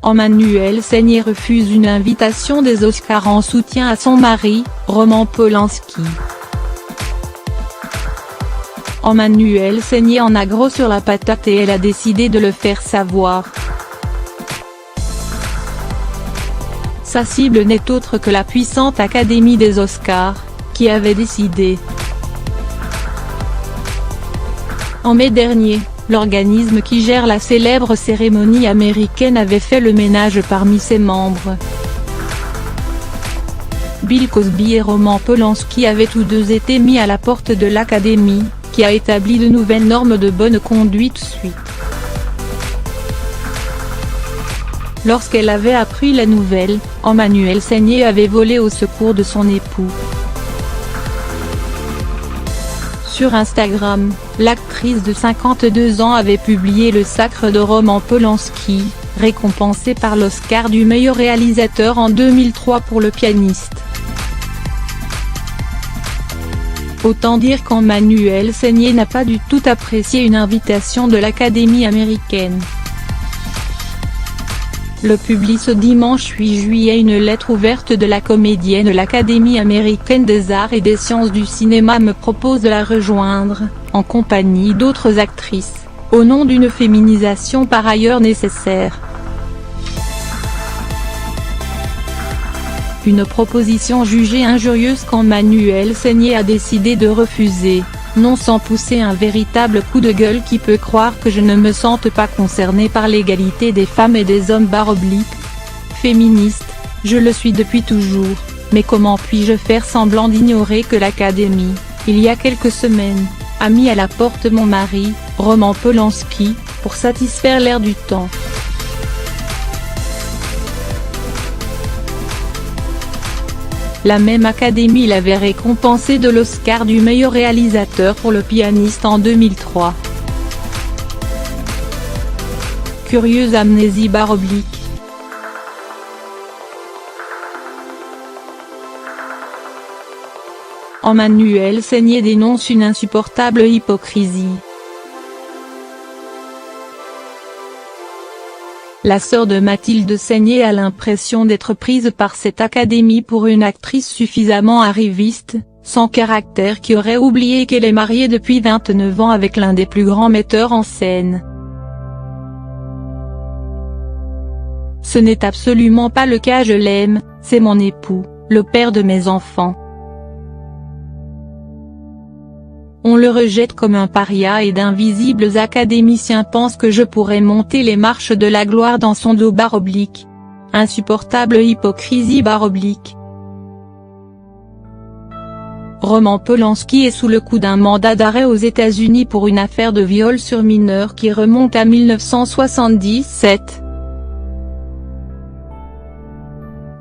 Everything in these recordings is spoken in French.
Emmanuelle Seigner refuse une invitation des Oscars en soutien à son mari, Roman Polanski. Emmanuelle Seigner en a gros sur la patate et elle a décidé de le faire savoir. Sa cible n'est autre que la puissante Académie des Oscars, qui avait décidé. En mai dernier, l'organisme qui gère la célèbre cérémonie américaine avait fait le ménage parmi ses membres. Bill Cosby et Roman Polanski avaient tous deux été mis à la porte de l'Académie, qui a établi de nouvelles normes de bonne conduite suite. Lorsqu'elle avait appris la nouvelle, Emmanuelle Seigner avait volé au secours de son époux. Sur Instagram, l'actrice de 52 ans avait publié le sacre de Roman Polanski, récompensé par l'Oscar du meilleur réalisateur en 2003 pour Le Pianiste. Autant dire qu'Emmanuelle Seigner n'a pas du tout apprécié une invitation de l'Académie américaine. Le publie ce dimanche 8 juillet une lettre ouverte de la comédienne de l'Académie américaine des arts et des sciences du cinéma me propose de la rejoindre, en compagnie d'autres actrices, au nom d'une féminisation par ailleurs nécessaire. Une proposition jugée injurieuse qu'Emmanuelle Seigner a décidé de refuser, non sans pousser un véritable coup de gueule qui peut croire que je ne me sente pas concernée par l'égalité des femmes et des hommes / féministe, je le suis depuis toujours, mais comment puis-je faire semblant d'ignorer que l'Académie, il y a quelques semaines, a mis à la porte mon mari, Roman Polanski, pour satisfaire l'air du temps. La même Académie l'avait récompensé de l'Oscar du meilleur réalisateur pour Le Pianiste en 2003. Curieuse amnésie / Emmanuelle Seigner dénonce une insupportable hypocrisie. La sœur de Mathilde Seigner a l'impression d'être prise par cette Académie pour une actrice suffisamment arriviste, sans caractère qui aurait oublié qu'elle est mariée depuis 29 ans avec l'un des plus grands metteurs en scène. Ce n'est absolument pas le cas, je l'aime, c'est mon époux, le père de mes enfants. On le rejette comme un paria et d'invisibles académiciens pensent que je pourrais monter les marches de la gloire dans son dos / insupportable hypocrisie / Roman Polanski est sous le coup d'un mandat d'arrêt aux États-Unis pour une affaire de viol sur mineur qui remonte à 1977.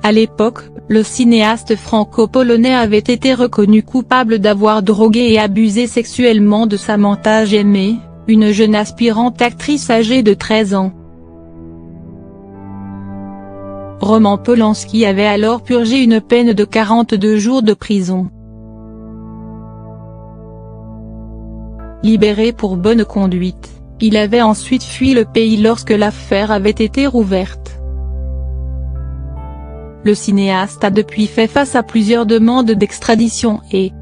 À l'époque, le cinéaste franco-polonais avait été reconnu coupable d'avoir drogué et abusé sexuellement de Samantha Gemmet, une jeune aspirante actrice âgée de 13 ans. Roman Polanski avait alors purgé une peine de 42 jours de prison. Libéré pour bonne conduite, il avait ensuite fui le pays lorsque l'affaire avait été rouverte. Le cinéaste a depuis fait face à plusieurs demandes d'extradition et,